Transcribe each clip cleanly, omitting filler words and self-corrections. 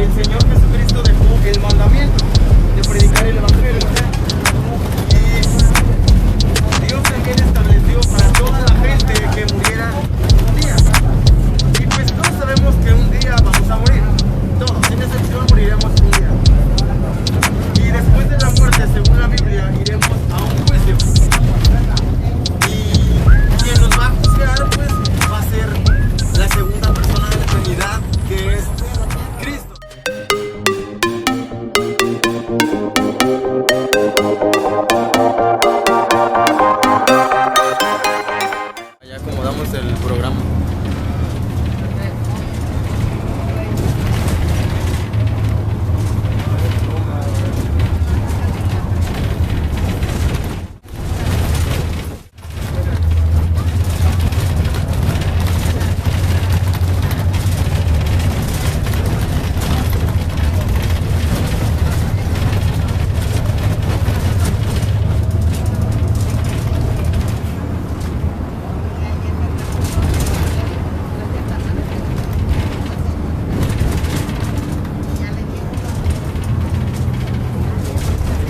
el Señor Jesucristo dejó el mandamiento de predicar el Evangelio. Y Dios también estableció para toda la gente que muriera un día. Y pues todos sabemos que un día vamos a morir. Todos, sin excepción, moriremos un día. Y después de la muerte, según la Biblia, iremos a un juicio. Y quien nos va a juzgar, pues, va a ser la segunda persona de la Trinidad, que es Cristo. Ya acomodamos el programa.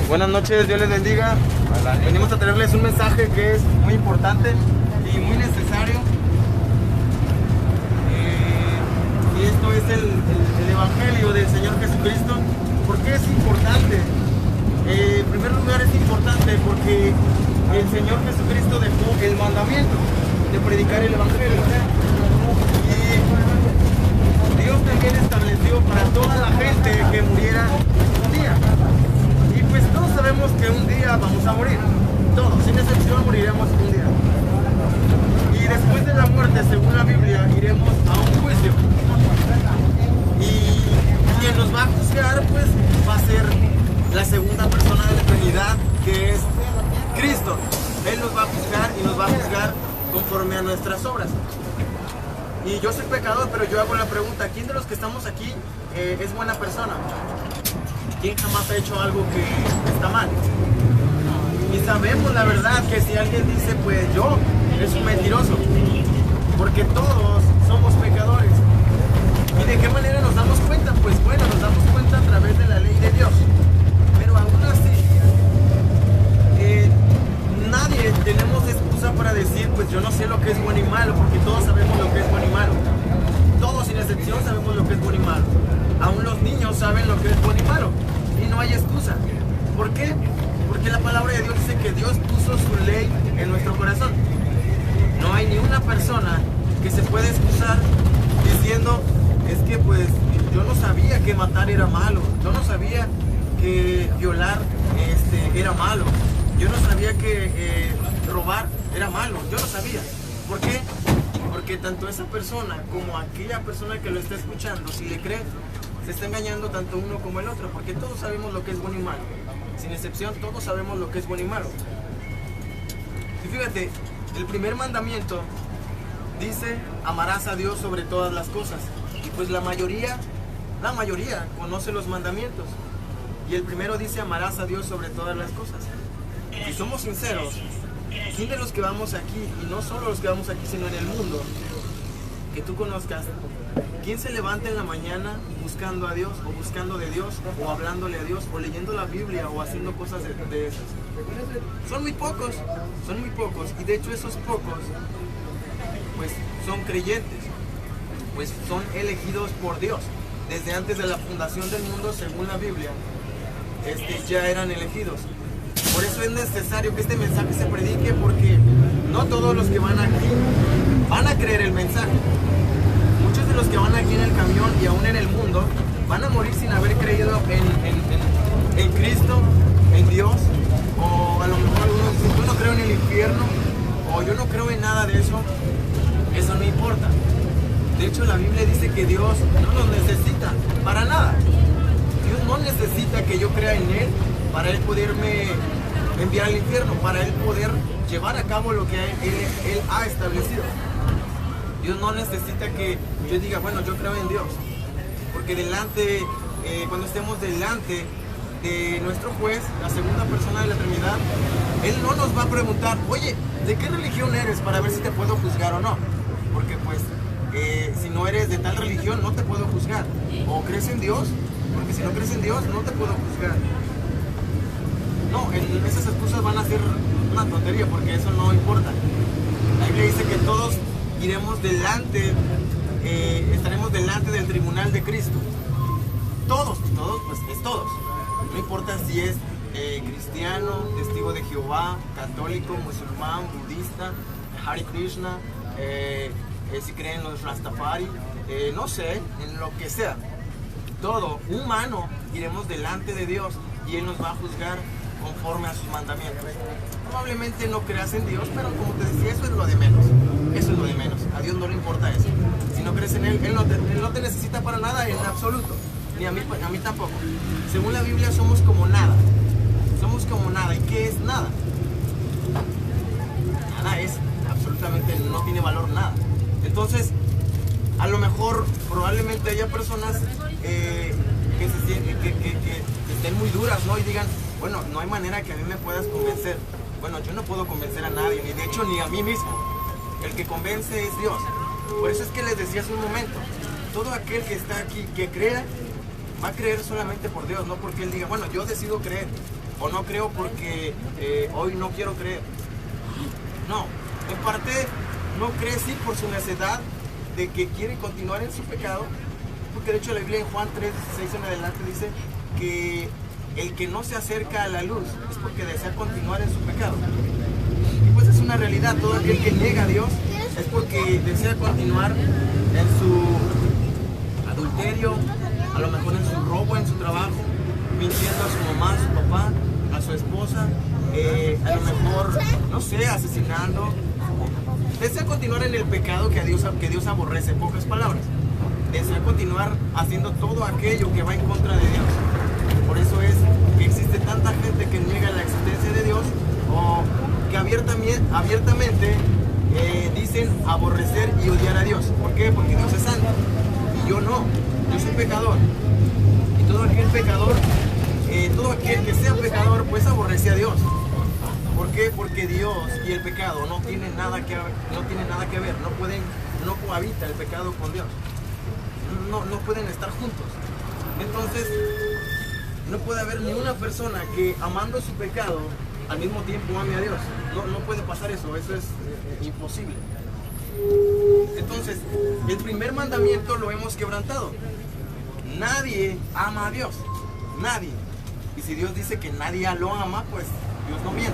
Buenas noches, Dios les bendiga. Venimos a traerles un mensaje que es muy importante y muy necesario. Y esto es el Evangelio del Señor Jesucristo. ¿Por qué es importante? En primer lugar es importante porque el Señor Jesucristo dejó el mandamiento de predicar el Evangelio. Y Dios también estableció para toda la gente que muriera un día. Pues todos sabemos que un día vamos a morir. Todos, sin excepción, moriremos un día. Y después de la muerte, según la Biblia, iremos a un juicio. Y quien nos va a juzgar, pues, va a ser la segunda persona de la Trinidad, que es Cristo. Él nos va a juzgar y nos va a juzgar conforme a nuestras obras. Y yo soy pecador, pero yo hago la pregunta, ¿quién de los que estamos aquí es buena persona? ¿Quién jamás ha hecho algo que está mal? Y sabemos la verdad que si alguien dice, pues yo, es un mentiroso. Porque todos somos pecadores. ¿Y de qué manera nos damos cuenta? Pues bueno, nos damos cuenta a través de la ley de Dios. Pero aún así, nadie tenemos excusa para decir, pues yo no sé lo que es bueno y malo, porque todos sabemos lo que es bueno y malo. Todos sin excepción sabemos lo que es bueno y malo. Aún los niños saben lo que es bueno y malo. Y no hay excusa. ¿Por qué? Porque la palabra de Dios dice que Dios puso su ley en nuestro corazón. No hay ni una persona que se pueda excusar diciendo, es que pues yo no sabía que matar era malo. Yo no sabía que violar era malo. Yo no sabía que robar era malo. Yo no sabía. ¿Por qué? Porque tanto esa persona como aquella persona que lo está escuchando, si le cree, se está engañando tanto uno como el otro, porque todos sabemos lo que es bueno y malo. Sin excepción, todos sabemos lo que es bueno y malo. Y fíjate, el primer mandamiento dice, amarás a Dios sobre todas las cosas. Y pues la mayoría conoce los mandamientos. Y el primero dice, amarás a Dios sobre todas las cosas. Si somos sinceros, ¿quién de los que vamos aquí, y no solo los que vamos aquí, sino en el mundo, que tú conozcas, quién se levanta en la mañana buscando a Dios, o buscando de Dios, o hablándole a Dios, o leyendo la Biblia, o haciendo cosas de esas? Son muy pocos, y de hecho esos pocos, pues son creyentes, pues son elegidos por Dios. Desde antes de la fundación del mundo, según la Biblia, ya eran elegidos. Por eso es necesario que este mensaje se predique, porque no todos los que van aquí van a creer el mensaje. Muchos de los que van aquí en el camión y aún en el mundo van a morir sin haber creído en Cristo, en Dios, o a lo mejor algunos dicen, yo no creo en el infierno, o yo no creo en nada de eso. Eso no importa. De hecho, la Biblia dice que Dios no nos necesita para nada. Dios no necesita que yo crea en Él para Él poderme enviar al infierno, para Él poder llevar a cabo lo que Él ha establecido. Dios no necesita que yo diga, bueno, yo creo en Dios. Porque cuando estemos delante de nuestro juez, la segunda persona de la Trinidad, Él no nos va a preguntar, oye, ¿de qué religión eres? Para ver si te puedo juzgar o no. Porque pues si no eres de tal religión, no te puedo juzgar. O crees en Dios, porque si no crees en Dios, no te puedo juzgar. No, esas excusas van a ser una tontería, porque eso no importa. La Biblia dice que todos iremos estaremos delante del tribunal de Cristo. Todos, pues es todos. No importa si es cristiano, testigo de Jehová, católico, musulmán, budista, Hare Krishna, si creen en los Rastafari, no sé, en lo que sea. Todo humano iremos delante de Dios y Él nos va a juzgar conforme a sus mandamientos. Probablemente no creas en Dios, pero como te decía, eso es lo de menos. Eso es lo de menos. A Dios no le importa eso. Si no crees en Él, Él no te necesita para nada en absoluto. Ni a mí tampoco. Según la Biblia somos como nada. Somos como nada. ¿Y qué es nada? Nada es, absolutamente no tiene valor nada. Entonces, a lo mejor, probablemente haya personas que estén muy duras, ¿no? Y digan, bueno, no hay manera que a mí me puedas convencer. Bueno, yo no puedo convencer a nadie, ni de hecho ni a mí mismo. El que convence es Dios. Por eso es que les decía hace un momento, todo aquel que está aquí, que crea, va a creer solamente por Dios, no porque Él diga, bueno, yo decido creer, o no creo porque hoy no quiero creer. No, en parte no cree sí por su necesidad de que quiere continuar en su pecado, porque de hecho la Biblia en Juan 3:16 en adelante dice que el que no se acerca a la luz es porque desea continuar en su pecado. Y pues es una realidad, todo aquel que niega a Dios es porque desea continuar en su adulterio, a lo mejor en su robo, en su trabajo, mintiendo a su mamá, a su papá, a su esposa, a lo mejor, no sé, asesinando. Desea continuar en el pecado que Dios aborrece, en pocas palabras. Desea continuar haciendo todo aquello que va en contra de Dios. Por eso es que existe tanta gente que niega la existencia de Dios o que abiertamente dicen aborrecer y odiar a Dios. ¿Por qué? Porque Dios es santo y yo no, yo soy pecador. Y todo aquel pecador, todo aquel que sea pecador, pues aborrece a Dios. ¿Por qué? Porque Dios y el pecado no tienen nada que ver, no cohabita el pecado con Dios. No pueden estar juntos. Entonces, no puede haber ni una persona que amando su pecado al mismo tiempo ame a Dios. No puede pasar eso es imposible. Entonces, el primer mandamiento lo hemos quebrantado. Nadie ama a Dios. Nadie. Y si Dios dice que nadie lo ama, pues Dios no miente.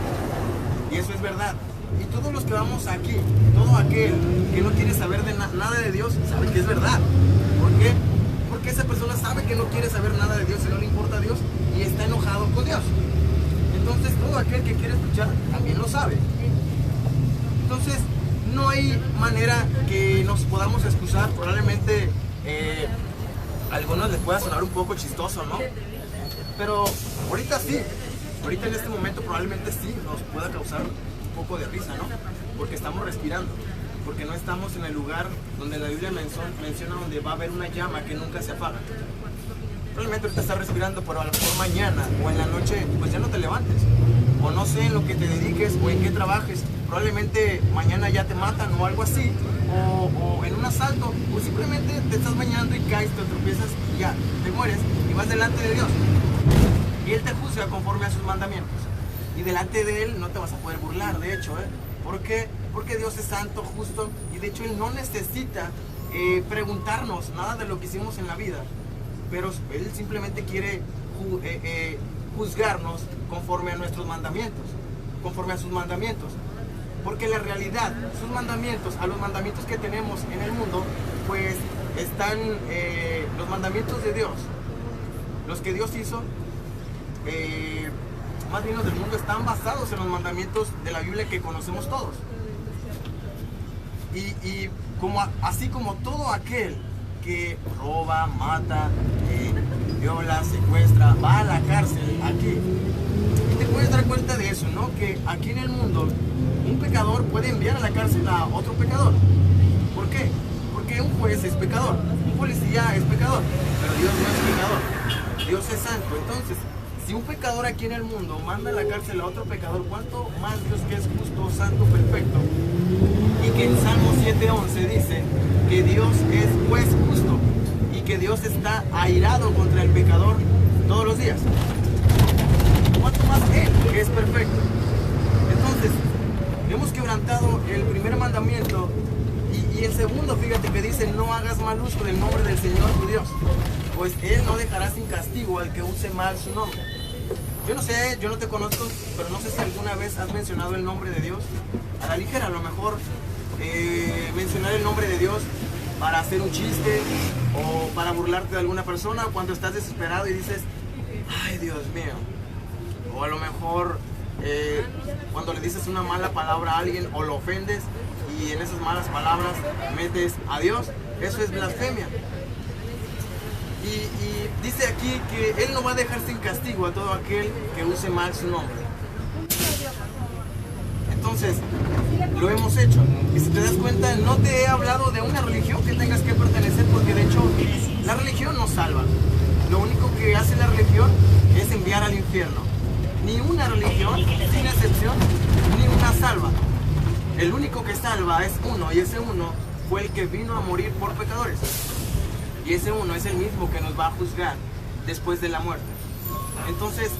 Y eso es verdad. Y todos los que vamos aquí, todo aquel que no quiere saber de nada de Dios, sabe que es verdad. ¿Por qué? Porque esa persona sabe que no quiere saber nada de Dios y no le importa a Dios y está enojado con Dios. Entonces todo aquel que quiere escuchar también lo sabe. Entonces no hay manera que nos podamos excusar. Probablemente a algunos les pueda sonar un poco chistoso, ¿no? Pero ahorita sí. Ahorita en este momento probablemente sí nos pueda causar un poco de risa, ¿no? Porque estamos respirando. Porque no estamos en el lugar donde la Biblia menciona donde va a haber una llama que nunca se apaga. Probablemente ahorita estás respirando, pero a lo mejor mañana o en la noche pues ya no te levantes. O no sé en lo que te dediques o en qué trabajes. Probablemente mañana ya te matan o algo así. O en un asalto. O simplemente te estás bañando y caes, te tropiezas y ya, te mueres y vas delante de Dios. Y Él te juzga conforme a sus mandamientos. Y delante de Él no te vas a poder burlar, de hecho, ¿Por qué? Porque Dios es santo, justo, y de hecho Él no necesita preguntarnos nada de lo que hicimos en la vida, pero Él simplemente quiere juzgarnos conforme a nuestros mandamientos, conforme a sus mandamientos. Porque la realidad, sus mandamientos, a los mandamientos que tenemos en el mundo, pues están los mandamientos de Dios, los que Dios hizo, más bien los del mundo, están basados en los mandamientos de la Biblia que conocemos todos. Y así como todo aquel que roba, mata, viola, secuestra, va a la cárcel aquí. Y te puedes dar cuenta de eso, ¿no? Que aquí en el mundo un pecador puede enviar a la cárcel a otro pecador. ¿Por qué? Porque un juez es pecador, un policía es pecador, pero Dios no es pecador. Dios es santo. Entonces, Si un pecador aquí en el mundo manda a la cárcel a otro pecador, ¿cuánto más Dios, que es justo, santo, perfecto? Y que en Salmo 7:11 dice que Dios es juez justo y que Dios está airado contra el pecador todos los días. ¿Cuánto más Él, que es perfecto? Entonces, hemos quebrantado el primer mandamiento y el segundo, fíjate que dice: no hagas mal uso del nombre del Señor tu Dios, pues Él no dejará sin castigo al que use mal su nombre. Yo no sé, yo no te conozco, pero no sé si alguna vez has mencionado el nombre de Dios a la ligera. A lo mejor mencionar el nombre de Dios para hacer un chiste o para burlarte de alguna persona cuando estás desesperado y dices: ay, Dios mío. O a lo mejor cuando le dices una mala palabra a alguien o lo ofendes y en esas malas palabras metes a Dios, eso es blasfemia. Y dice aquí que Él no va a dejar sin castigo a todo aquel que use mal su nombre. Entonces, lo hemos hecho. Y si te das cuenta, no te he hablado de una religión que tengas que pertenecer, porque de hecho la religión no salva. Lo único que hace la religión es enviar al infierno. Ni una religión, sin excepción, ni una salva. El único que salva es uno, y ese uno fue el que vino a morir por pecadores. Y ese uno es el mismo que nos va a juzgar después de la muerte. Entonces,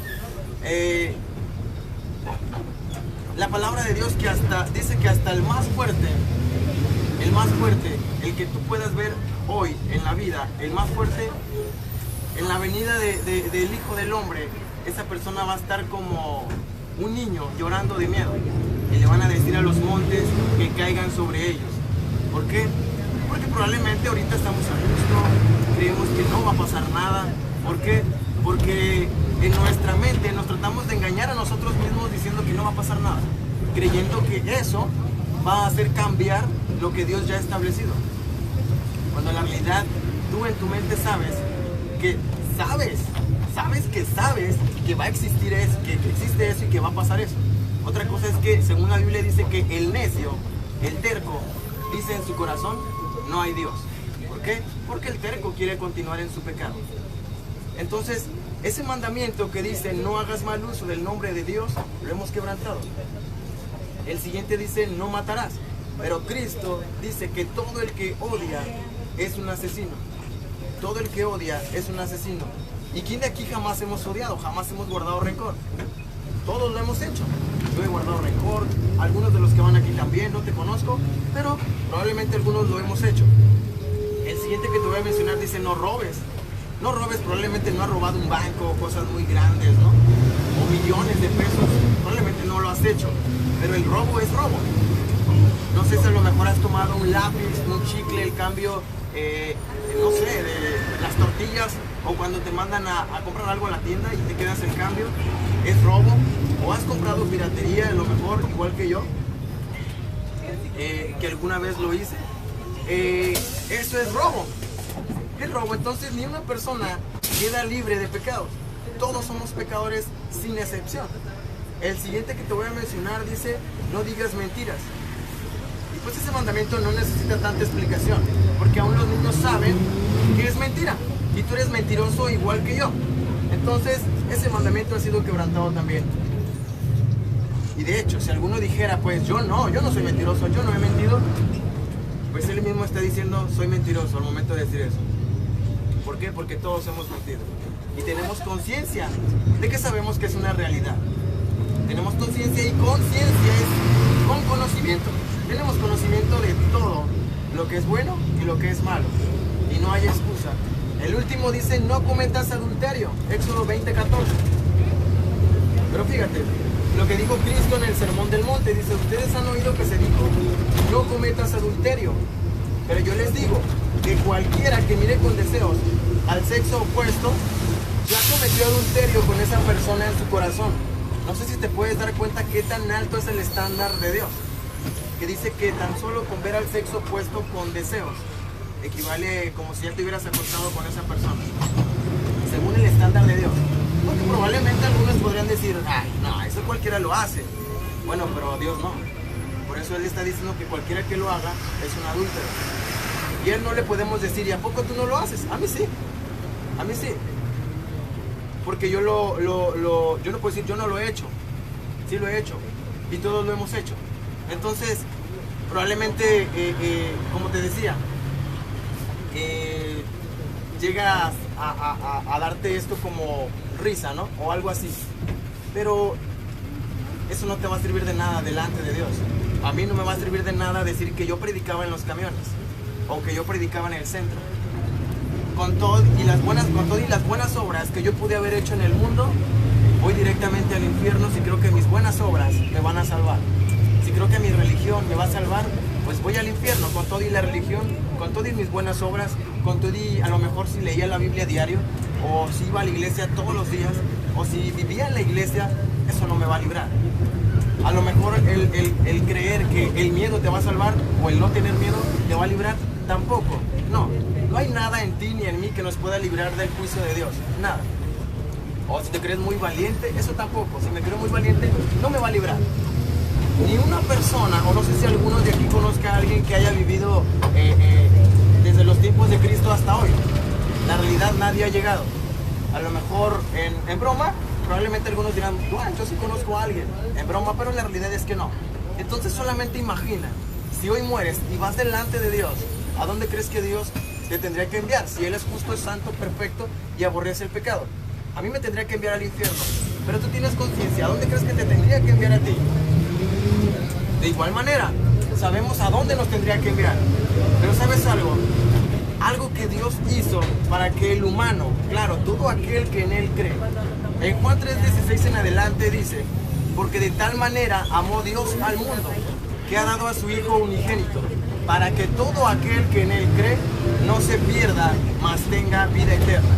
la palabra de Dios dice que hasta el más fuerte, el que tú puedas ver hoy en la vida, el más fuerte, en la venida del Hijo del Hombre, esa persona va a estar como un niño llorando de miedo. Y le van a decir a los montes que caigan sobre ellos. ¿Por qué? Porque probablemente ahorita estamos a gusto, creemos que no va a pasar nada. ¿Por qué? Porque en nuestra mente nos tratamos de engañar a nosotros mismos diciendo que no va a pasar nada, creyendo que eso va a hacer cambiar lo que Dios ya ha establecido. Cuando en la realidad tú en tu mente sabes que va a existir eso, que existe eso y que va a pasar eso. Otra cosa es que según la Biblia dice que el necio, el terco, dice en su corazón: no hay Dios. ¿Por qué? Porque el terco quiere continuar en su pecado. Entonces, ese mandamiento que dice: no hagas mal uso del nombre de Dios, lo hemos quebrantado. El siguiente dice: no matarás. Pero Cristo dice que todo el que odia es un asesino. Todo el que odia es un asesino. ¿Y quién de aquí jamás hemos odiado? Jamás hemos guardado rencor. Todos lo hemos hecho. Yo he guardado rencor, algunos de los que van aquí también, no te conozco, pero probablemente algunos lo hemos hecho. El siguiente que te voy a mencionar dice: no robes. No robes, probablemente no has robado un banco, cosas muy grandes, ¿no? O millones de pesos, probablemente no lo has hecho, pero el robo es robo. No sé si a lo mejor has tomado un lápiz, un chicle, el cambio, no sé, de las tortillas, o cuando te mandan a comprar algo a la tienda y te quedas el cambio, es robo. O has comprado piratería, a lo mejor, igual que yo, que alguna vez lo hice. Eso es robo. Es robo. Entonces ni una persona queda libre de pecados. Todos somos pecadores sin excepción. El siguiente que te voy a mencionar dice: no digas mentiras. Y pues ese mandamiento no necesita tanta explicación, porque aún los niños saben que es mentira. Y tú eres mentiroso igual que yo. Entonces ese mandamiento ha sido quebrantado también. Y de hecho, si alguno dijera: pues yo no soy mentiroso, yo no he mentido, pues él mismo está diciendo: soy mentiroso al momento de decir eso. ¿Por qué? Porque todos hemos mentido. Y tenemos conciencia de que sabemos que es una realidad. Tenemos conciencia, y conciencia es con conocimiento. Tenemos conocimiento de todo lo que es bueno y lo que es malo. Y no hay excusa. El último dice: no cometas adulterio. Éxodo 20:14. Pero fíjate, lo que dijo Cristo en el Sermón del Monte, dice: ustedes han oído que se dijo: no cometas adulterio. Pero yo les digo que cualquiera que mire con deseos al sexo opuesto ya cometió adulterio con esa persona en su corazón. No sé si te puedes dar cuenta qué tan alto es el estándar de Dios, que dice que tan solo con ver al sexo opuesto con deseos equivale como si ya te hubieras acostado con esa persona, según el estándar de Dios. Porque probablemente algunos podrían decir: ay, no, eso cualquiera lo hace. Bueno, pero Dios no. Por eso Él está diciendo que cualquiera que lo haga es un adúltero. Y a Él no le podemos decir: ¿y a poco tú no lo haces? A mí sí. A mí sí. Porque yo yo no puedo decir, yo no lo he hecho. Sí lo he hecho. Y todos lo hemos hecho. Entonces, probablemente, como te decía, llegas a darte esto como risa, ¿no? O algo así. Pero eso no te va a servir de nada delante de Dios. A mí no me va a servir de nada decir que yo predicaba en los camiones o que yo predicaba en el centro. Con todo y las buenas obras que yo pude haber hecho en el mundo, voy directamente al infierno si creo que mis buenas obras me van a salvar. Si creo que mi religión me va a salvar, pues voy al infierno con todo y la religión, con todo y mis buenas obras, con todo y a lo mejor si leía la Biblia diario, o si iba a la iglesia todos los días, o si vivía en la iglesia, eso no me va a librar. A lo mejor el creer que el miedo te va a salvar o el no tener miedo te va a librar, tampoco. No hay nada en ti ni en mí que nos pueda librar del juicio de Dios, nada. O si te crees muy valiente, eso tampoco. Si me creo muy valiente, no me va a librar. Ni una persona, o no sé si alguno de aquí conozca a alguien que haya vivido desde los tiempos de Cristo hasta hoy. La realidad, nadie ha llegado. A lo mejor en broma, probablemente algunos dirán, bueno, yo sí conozco a alguien, en broma, pero la realidad es que no. Entonces solamente imagina, si hoy mueres y vas delante de Dios, ¿a dónde crees que Dios te tendría que enviar? Si Él es justo, es santo, perfecto y aborrece el pecado. A mí me tendría que enviar al infierno, pero tú tienes conciencia, ¿a dónde crees que te tendría que enviar a ti? De igual manera, sabemos a dónde nos tendría que enviar. Pero ¿sabes algo? Algo que Dios hizo para que el humano, claro, todo aquel que en Él cree. En Juan 3:16 en adelante dice, porque de tal manera amó Dios al mundo, que ha dado a su Hijo unigénito, para que todo aquel que en Él cree no se pierda, mas tenga vida eterna.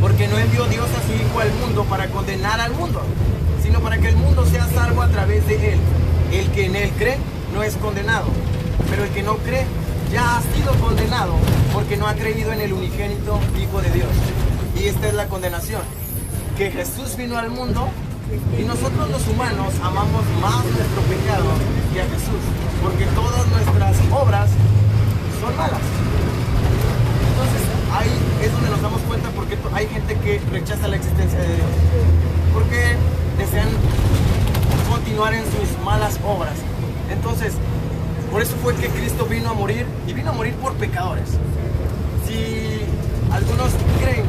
Porque no envió Dios a su Hijo al mundo para condenar al mundo, sino para que el mundo sea salvo a través de Él. El que en Él cree no es condenado, pero el que no cree ya ha sido condenado porque no ha creído en el unigénito Hijo de Dios. Y esta es la condenación, que Jesús vino al mundo y nosotros los humanos amamos más nuestro pecado que a Jesús, porque todas nuestras obras son malas. Entonces ahí es donde nos damos cuenta porque hay gente que rechaza la existencia de Dios, porque desean continuar en sus malas obras. Entonces, por eso fue que Cristo vino a morir, y vino a morir por pecadores. Si algunos creen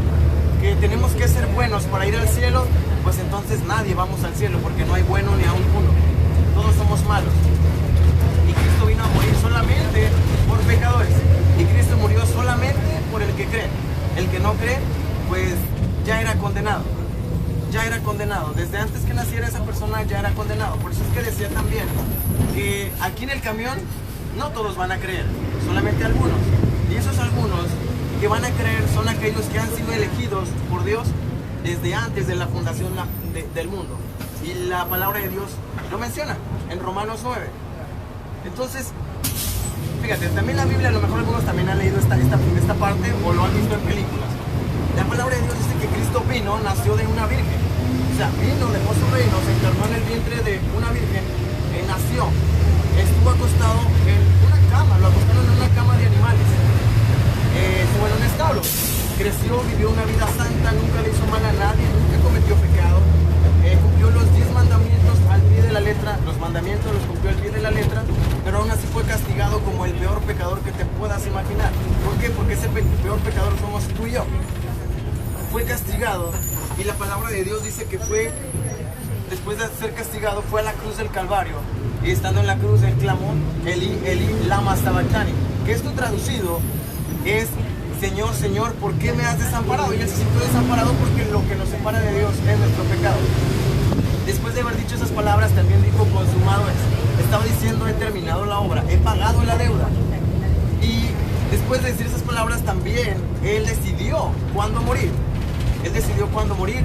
que tenemos que ser buenos para ir al cielo, pues entonces nadie vamos al cielo, porque no hay bueno ni aún uno. Todos somos malos. Y Cristo vino a morir solamente por pecadores. Y Cristo murió solamente por el que cree. El que no cree, pues ya era condenado. Ya era condenado. Desde antes que naciera esa persona ya era condenado. Por eso es que decía también que aquí en el camión no todos van a creer, solamente algunos. Y esos algunos que van a creer son aquellos que han sido elegidos por Dios desde antes de la fundación del mundo. Y la palabra de Dios lo menciona en Romanos 9. Entonces, fíjate, también la Biblia, a lo mejor algunos también han leído esta parte o lo han visto en películas. La palabra de Dios dice que Cristo vino, nació de una virgen. O sea, vino, dejó su reino, se encarnó en el vientre de una virgen, nació, estuvo acostado en una cama, lo acostaron en una cama de animales, estuvo en un establo, creció, vivió una vida santa, nunca le hizo mal a nadie, nunca cometió pecado, cumplió los 10 mandamientos al pie de la letra, los mandamientos los cumplió al pie de la letra, pero aún así fue castigado como el peor pecador que te puedas imaginar. ¿Por qué? Porque ese peor pecador somos tú y yo. Fue castigado, y la palabra de Dios dice que fue, después de ser castigado, fue a la cruz del Calvario, y estando en la cruz él clamó, Eli, Eli, lama sabachthani, que esto traducido es, Señor, Señor, ¿por qué me has desamparado? Y él se sintió desamparado porque lo que nos separa de Dios es nuestro pecado. Después de haber dicho esas palabras, también dijo, consumado es. Estaba diciendo, he terminado la obra, he pagado la deuda. Y después de decir esas palabras también, él decidió cuándo morir. Él decidió cuándo morir.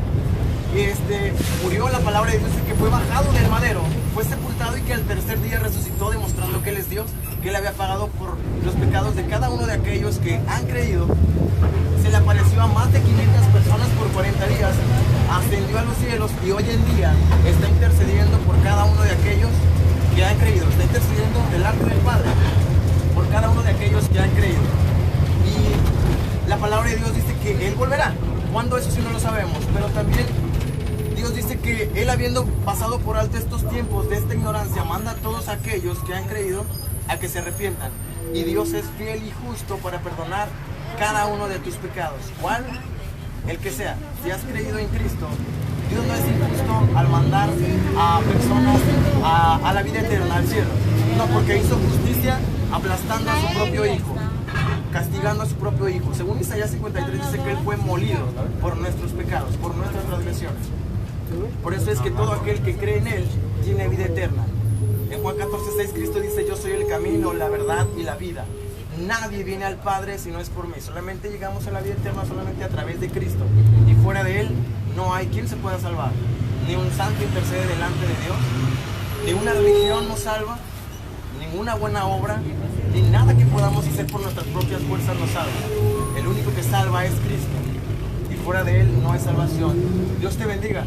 Murió, la palabra de Dios, que fue bajado del madero, fue sepultado y que al tercer día resucitó, demostrando que Él es Dios, que Él había pagado por los pecados de cada uno de aquellos que han creído. Se le apareció a más de 500 personas por 40 días, ascendió a los cielos y hoy en día está intercediendo por cada uno de aquellos que han creído. Está intercediendo delante del Padre por cada uno de aquellos que han creído. Y la palabra de Dios dice que Él volverá. ¿Cuándo? Eso sí no lo sabemos, pero también Dios dice que Él, habiendo pasado por alto estos tiempos de esta ignorancia, manda a todos aquellos que han creído a que se arrepientan. Y Dios es fiel y justo para perdonar cada uno de tus pecados. ¿Cuál? El que sea. Si has creído en Cristo, Dios no es injusto al mandar a personas a la vida eterna, al cielo. No, porque hizo justicia aplastando a su propio Hijo, castigando a su propio Hijo. Según Isaías 53 dice que Él fue molido por nuestros pecados, por nuestras transgresiones. Por eso es que todo aquel que cree en Él tiene vida eterna. En Juan 14:6 Cristo dice: yo soy el camino, la verdad y la vida. Nadie viene al Padre si no es por mí. Solamente llegamos a la vida eterna solamente a través de Cristo. Y fuera de Él no hay quien se pueda salvar. Ni un santo intercede delante de Dios, ni una religión nos salva, ninguna buena obra, ni nada que podamos hacer por nuestras propias fuerzas nos salva. El único que salva es Cristo. Y fuera de Él no hay salvación. Dios te bendiga.